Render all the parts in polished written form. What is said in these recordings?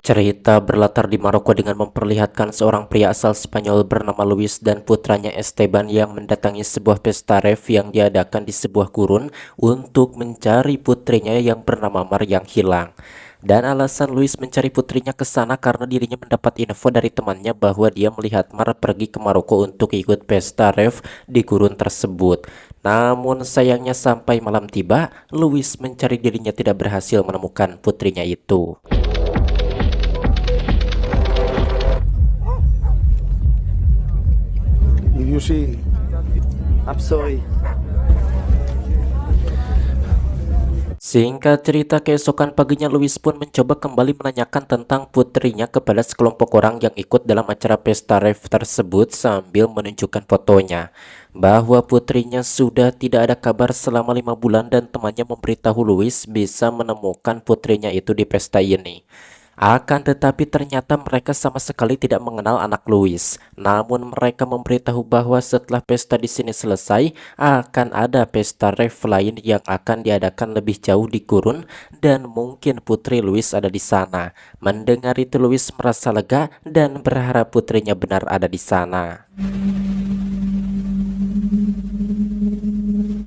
Cerita berlatar di Maroko dengan memperlihatkan seorang pria asal Spanyol bernama Luis dan putranya Esteban yang mendatangi sebuah pesta rave yang diadakan di sebuah gurun untuk mencari putrinya yang bernama Mar yang hilang. Dan alasan Luis mencari putrinya ke sana karena dirinya mendapat info dari temannya bahwa dia melihat Mar pergi ke Maroko untuk ikut pesta rave di gurun tersebut. Namun sayangnya sampai malam tiba, Luis mencari dirinya tidak berhasil menemukan putrinya itu. You see, I'm sorry. Singkat cerita, keesokan paginya Luis pun mencoba kembali menanyakan tentang putrinya kepada sekelompok orang yang ikut dalam acara pesta rave tersebut sambil menunjukkan fotonya bahwa putrinya sudah tidak ada kabar selama 5 bulan dan temannya memberitahu Luis bisa menemukan putrinya itu di pesta ini. Akan tetapi ternyata mereka sama sekali tidak mengenal anak Louis. Namun mereka memberitahu bahwa setelah pesta di sini selesai, akan ada pesta rave lain yang akan diadakan lebih jauh di gurun dan mungkin putri Louis ada di sana. Mendengar itu Louis merasa lega dan berharap putrinya benar ada di sana.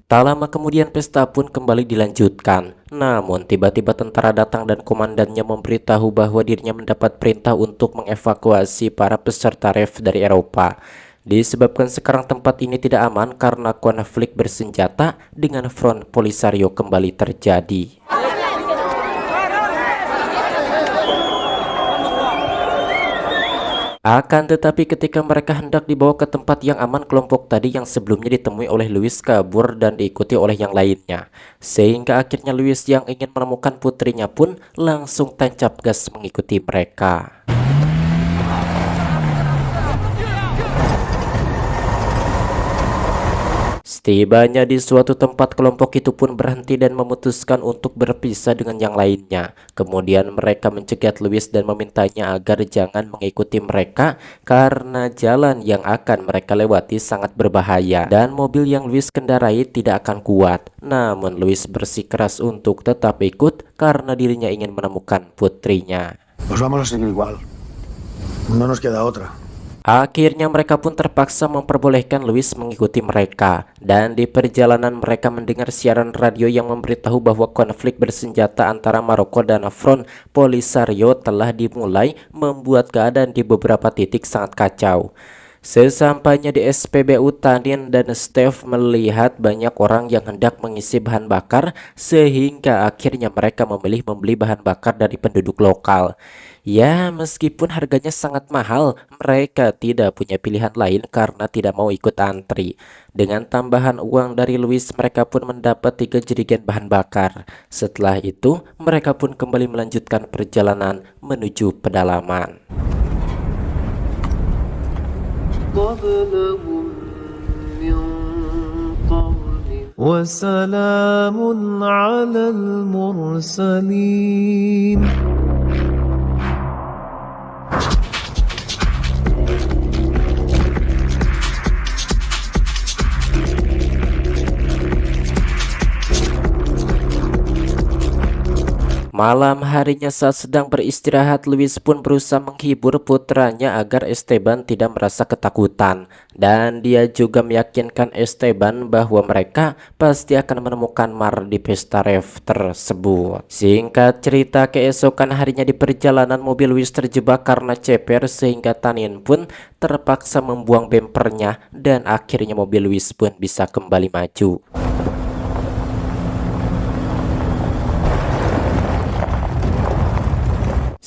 Tak lama kemudian pesta pun kembali dilanjutkan. Namun tiba-tiba tentara datang dan komandannya memberitahu bahwa dirinya mendapat perintah untuk mengevakuasi para peserta rave dari Eropa. Disebabkan sekarang tempat ini tidak aman karena konflik bersenjata dengan Front Polisario kembali terjadi. Akan tetapi ketika mereka hendak dibawa ke tempat yang aman, kelompok tadi yang sebelumnya ditemui oleh Luis kabur dan diikuti oleh yang lainnya. Sehingga akhirnya Luis yang ingin menemukan putrinya pun langsung tancap gas mengikuti mereka. Setibanya di suatu tempat, kelompok itu pun berhenti dan memutuskan untuk berpisah dengan yang lainnya. Kemudian mereka mencegat Luis dan memintanya agar jangan mengikuti mereka karena jalan yang akan mereka lewati sangat berbahaya dan mobil yang Luis kendarai tidak akan kuat. Namun Luis bersikeras untuk tetap ikut karena dirinya ingin menemukan putrinya. pues vamos a seguir igual. No nos queda otra. Akhirnya mereka pun terpaksa memperbolehkan Luis mengikuti mereka. Dan di perjalanan mereka mendengar siaran radio yang memberitahu bahwa konflik bersenjata antara Maroko dan Front Polisario telah dimulai, membuat keadaan di beberapa titik sangat kacau. Sesampainya di SPBU, Tanin dan Steve melihat banyak orang yang hendak mengisi bahan bakar, sehingga akhirnya mereka memilih membeli bahan bakar dari penduduk lokal. Ya, meskipun harganya sangat mahal, mereka tidak punya pilihan lain karena tidak mau ikut antri. Dengan tambahan uang dari Luis, mereka pun mendapat 3 jerigen bahan bakar. Setelah itu, mereka pun kembali melanjutkan perjalanan menuju pedalaman. وسلام على المرسلين. Malam harinya saat sedang beristirahat, Luis pun berusaha menghibur putranya agar Esteban tidak merasa ketakutan. Dan dia juga meyakinkan Esteban bahwa mereka pasti akan menemukan Mar di pesta rave tersebut. Singkat cerita, keesokan harinya di perjalanan mobil Luis terjebak karena ceper sehingga Tanin pun terpaksa membuang bempernya dan akhirnya mobil Luis pun bisa kembali maju.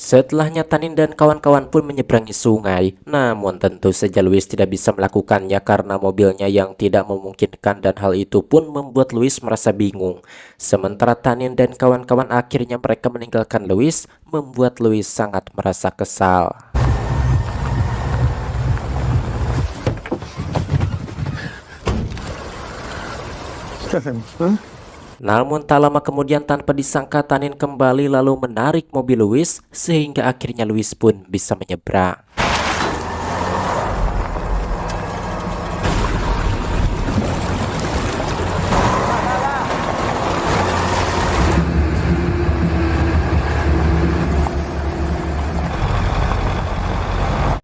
Setelahnya Tanin dan kawan-kawan pun menyeberangi sungai. Namun tentu saja Luis tidak bisa melakukannya karena mobilnya yang tidak memungkinkan, dan hal itu pun membuat Luis merasa bingung. Sementara Tanin dan kawan-kawan akhirnya mereka meninggalkan Luis, membuat Luis sangat merasa kesal. ¿Qué hacemos? ¿Eh? Namun tak lama kemudian tanpa disangka Tanin kembali lalu menarik mobil Luis sehingga akhirnya Luis pun bisa menyeberang.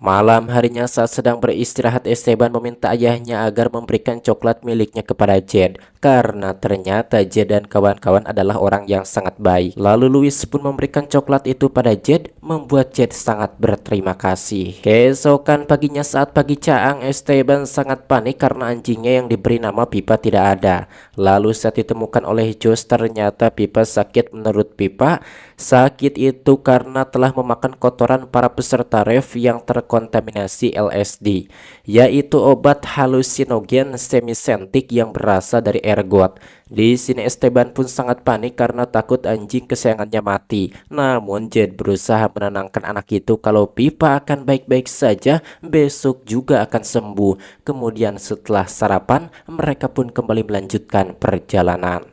Malam harinya saat sedang beristirahat, Esteban meminta ayahnya agar memberikan coklat miliknya kepada Jed karena ternyata Jed dan kawan-kawan adalah orang yang sangat baik. Lalu Luis pun memberikan coklat itu pada Jed, membuat Jed sangat berterima kasih. Keesokan paginya saat pagi caang, Esteban sangat panik karena anjingnya yang diberi nama Pipa tidak ada. Lalu saat ditemukan oleh Josh, ternyata Pipa sakit. Menurut Pipa, sakit itu karena telah memakan kotoran para peserta rave yang terkontaminasi LSD, yaitu obat halusinogen semisentik yang berasal dari ergot. Di sini Esteban pun sangat panik karena takut anjing kesayangannya mati. Namun Jed berusaha menenangkan anak itu kalau Pipa akan baik-baik saja, besok juga akan sembuh. Kemudian setelah sarapan, mereka pun kembali melanjutkan perjalanan.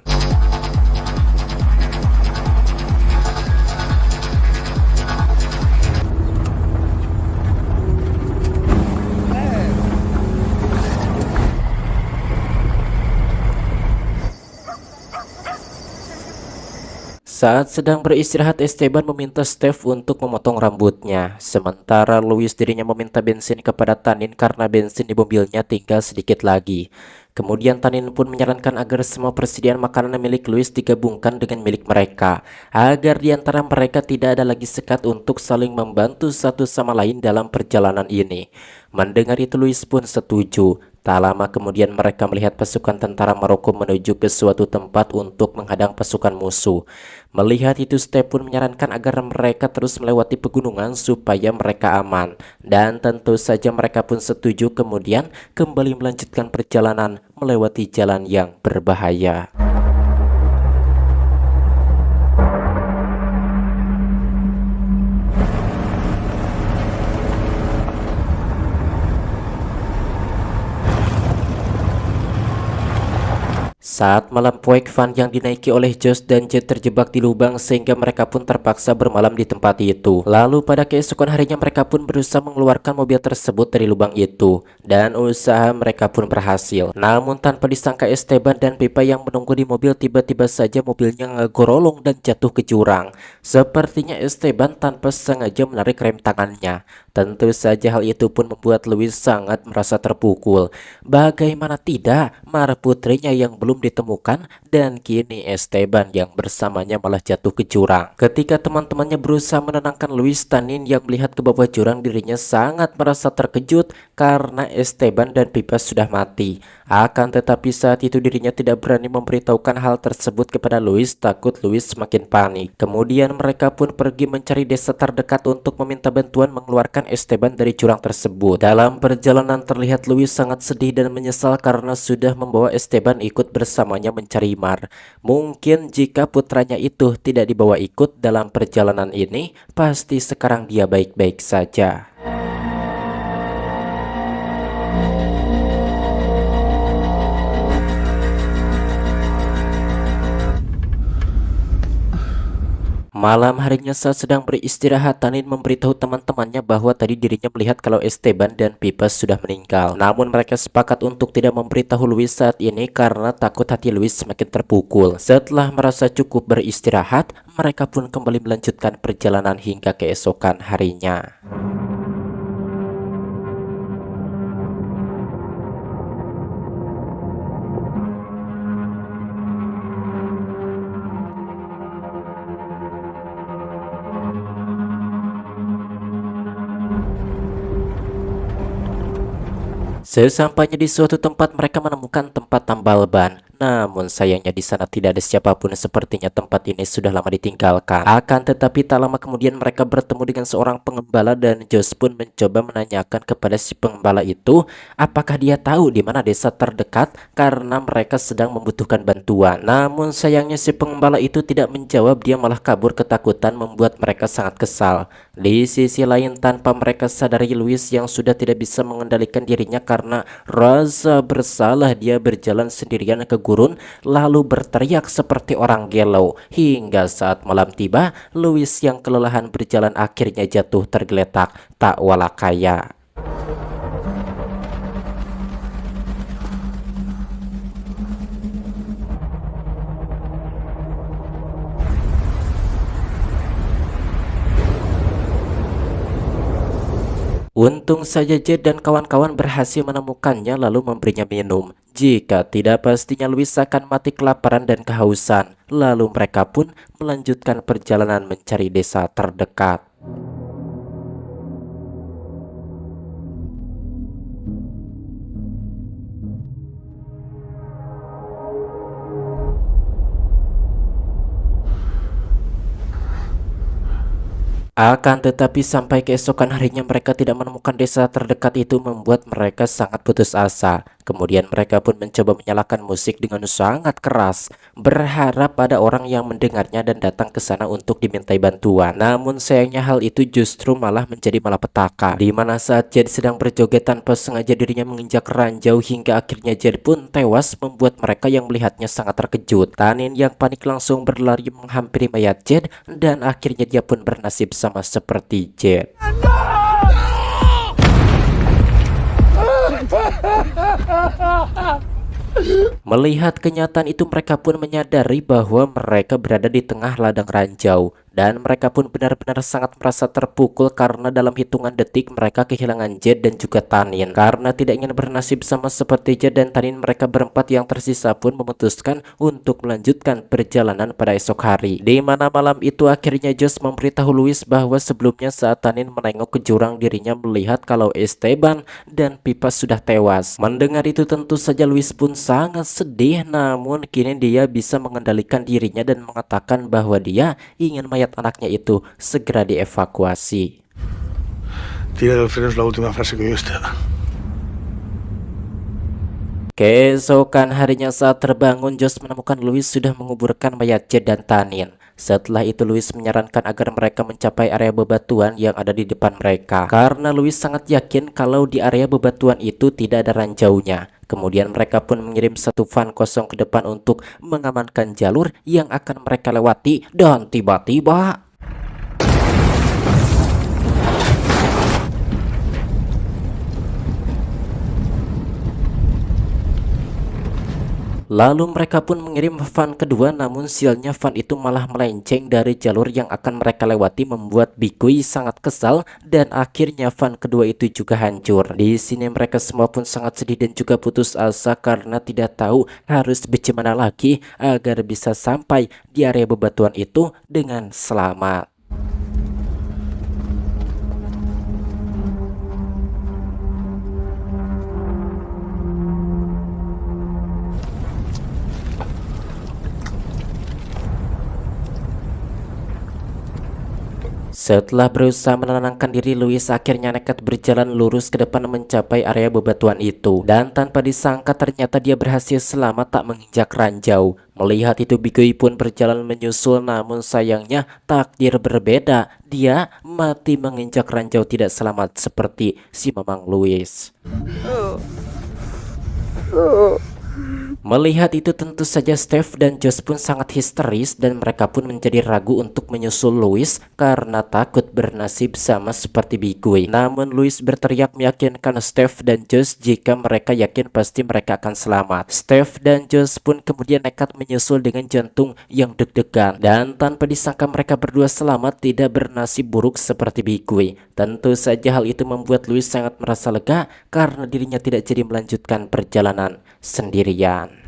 Saat sedang beristirahat, Esteban meminta Steph untuk memotong rambutnya. Sementara Luis dirinya meminta bensin kepada Tanin karena bensin di mobilnya tinggal sedikit lagi. Kemudian Tanin pun menyarankan agar semua persediaan makanan milik Luis digabungkan dengan milik mereka, agar di antara mereka tidak ada lagi sekat untuk saling membantu satu sama lain dalam perjalanan ini. Mendengar itu Luis pun setuju. Tak lama kemudian mereka melihat pasukan tentara Maroko menuju ke suatu tempat untuk menghadang pasukan musuh. Melihat itu Steph pun menyarankan agar mereka terus melewati pegunungan supaya mereka aman. Dan tentu saja mereka pun setuju, kemudian kembali melanjutkan perjalanan melewati jalan yang berbahaya. Saat malam, Puek Van yang dinaiki oleh Josh dan Jed terjebak di lubang sehingga mereka pun terpaksa bermalam di tempat itu. Lalu pada keesokan harinya mereka pun berusaha mengeluarkan mobil tersebut dari lubang itu, dan usaha mereka pun berhasil. Namun tanpa disangka Esteban dan Pipa yang menunggu di mobil tiba-tiba saja mobilnya ngegorolong dan jatuh ke jurang. Sepertinya Esteban tanpa sengaja menarik rem tangannya. Tentu saja hal itu pun membuat Luis sangat merasa terpukul. Bagaimana tidak, Mar putrinya yang belum ditemukan, dan kini Esteban yang bersamanya malah jatuh ke jurang. Ketika teman-temannya berusaha menenangkan Luis, Tanin yang melihat ke bawah jurang dirinya sangat merasa terkejut karena Esteban dan Pipa sudah mati. Akan tetapi saat itu dirinya tidak berani memberitahukan hal tersebut kepada Luis, takut Luis semakin panik. Kemudian mereka pun pergi mencari desa terdekat untuk meminta bantuan mengeluarkan Esteban dari jurang tersebut. Dalam perjalanan terlihat Luis sangat sedih dan menyesal karena sudah membawa Esteban ikut bersamanya mencari Mar. Mungkin jika putranya itu tidak dibawa ikut dalam perjalanan ini, pasti sekarang dia baik-baik saja. Malam harinya saat sedang beristirahat, Tanin memberitahu teman-temannya bahwa tadi dirinya melihat kalau Esteban dan Pipa sudah meninggal. Namun mereka sepakat untuk tidak memberitahu Luis saat ini karena takut hati Luis semakin terpukul. Setelah merasa cukup beristirahat, mereka pun kembali melanjutkan perjalanan hingga keesokan harinya. Sesampainya di suatu tempat, mereka menemukan tempat tambal ban. Namun sayangnya di sana tidak ada siapapun, sepertinya tempat ini sudah lama ditinggalkan. Akan tetapi tak lama kemudian mereka bertemu dengan seorang pengembala dan Josh pun mencoba menanyakan kepada si pengembala itu apakah dia tahu di mana desa terdekat karena mereka sedang membutuhkan bantuan. Namun sayangnya si pengembala itu tidak menjawab, dia malah kabur ketakutan, membuat mereka sangat kesal. Di sisi lain, tanpa mereka sadari, Luis yang sudah tidak bisa mengendalikan dirinya karena rasa bersalah, dia berjalan sendirian ke gurun lalu berteriak seperti orang galau. Hingga saat malam tiba, Luis yang kelelahan berjalan akhirnya jatuh tergeletak tak walakaya. Untung saja Jet dan kawan-kawan berhasil menemukannya lalu memberinya minum. Jika tidak, pastinya Louis akan mati kelaparan dan kehausan. Lalu mereka pun melanjutkan perjalanan mencari desa terdekat. Akan tetapi sampai keesokan harinya mereka tidak menemukan desa terdekat itu, membuat mereka sangat putus asa. Kemudian mereka pun mencoba menyalakan musik dengan sangat keras, berharap ada orang yang mendengarnya dan datang ke sana untuk dimintai bantuan. Namun sayangnya hal itu justru malah menjadi malapetaka, di mana saat Jed sedang berjoget tanpa sengaja dirinya menginjak ranjau hingga akhirnya Jed pun tewas, membuat mereka yang melihatnya sangat terkejut. Tanin yang panik langsung berlari menghampiri mayat Jed dan akhirnya dia pun bernasib sama seperti Jed. Melihat kenyataan itu, mereka pun menyadari bahwa mereka berada di tengah ladang ranjau. Dan mereka pun benar-benar sangat merasa terpukul karena dalam hitungan detik mereka kehilangan Jed dan juga Tanin. Karena tidak ingin bernasib sama seperti Jed dan Tanin, mereka berempat yang tersisa pun memutuskan untuk melanjutkan perjalanan pada esok hari. Di mana malam itu akhirnya Josh memberitahu Louis bahwa sebelumnya saat Tanin menengok ke jurang, dirinya melihat kalau Esteban dan Pipa sudah tewas. Mendengar itu tentu saja Louis pun sangat sedih, namun kini dia bisa mengendalikan dirinya dan mengatakan bahwa dia ingin mayat anaknya itu segera dievakuasi. Tira del freno es la última frase que oí esta. Keesokan harinya saat terbangun, Josh menemukan Louis sudah menguburkan mayat Jed dan Tanin. Setelah itu Louis menyarankan agar mereka mencapai area bebatuan yang ada di depan mereka, karena Louis sangat yakin kalau di area bebatuan itu tidak ada ranjaunya. Kemudian mereka pun mengirim satu van kosong ke depan untuk mengamankan jalur yang akan mereka lewati, dan tiba-tiba lalu mereka pun mengirim van kedua, namun sialnya van itu malah melenceng dari jalur yang akan mereka lewati, membuat Bigui sangat kesal dan akhirnya van kedua itu juga hancur. Di sini mereka semua pun sangat sedih dan juga putus asa karena tidak tahu harus bagaimana lagi agar bisa sampai di area bebatuan itu dengan selamat. Setelah berusaha menenangkan diri, Louis akhirnya nekat berjalan lurus ke depan mencapai area bebatuan itu. Dan tanpa disangka ternyata dia berhasil selamat tak menginjak ranjau. Melihat itu Bigui pun berjalan menyusul, namun sayangnya takdir berbeda. Dia mati menginjak ranjau tidak selamat seperti si Mamang Louis. Melihat itu tentu saja Steph dan Josh pun sangat histeris dan mereka pun menjadi ragu untuk menyusul Louis karena takut bernasib sama seperti Bigui. Namun Louis berteriak meyakinkan Steph dan Josh jika mereka yakin pasti mereka akan selamat. Steph dan Josh pun kemudian nekat menyusul dengan jantung yang deg-degan, dan tanpa disangka mereka berdua selamat, tidak bernasib buruk seperti Bigui. Tentu saja hal itu membuat Louis sangat merasa lega karena dirinya tidak jadi melanjutkan perjalanan sendirian.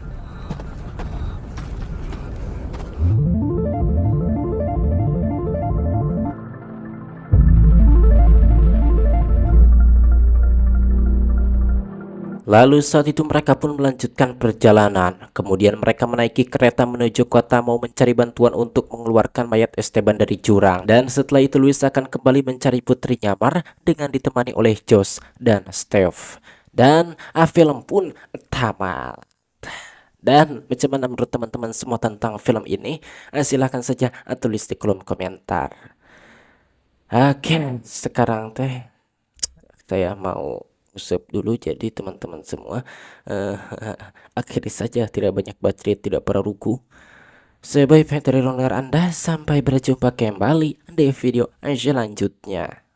Lalu saat itu mereka pun melanjutkan perjalanan. Kemudian mereka menaiki kereta menuju kota mau mencari bantuan untuk mengeluarkan mayat Esteban dari jurang. Dan setelah itu Louis akan kembali mencari putrinya Mar dengan ditemani oleh Josh dan Steph. Dan film pun tamat. Dan bagaimana menurut teman-teman semua tentang film ini? Silahkan saja tulis di kolom komentar. Oke, sekarang saya mau usap dulu, jadi teman-teman semua akhiri saja, tidak banyak baterai, tidak para ruku. Sebaik dari Anda, sampai berjumpa kembali di video selanjutnya.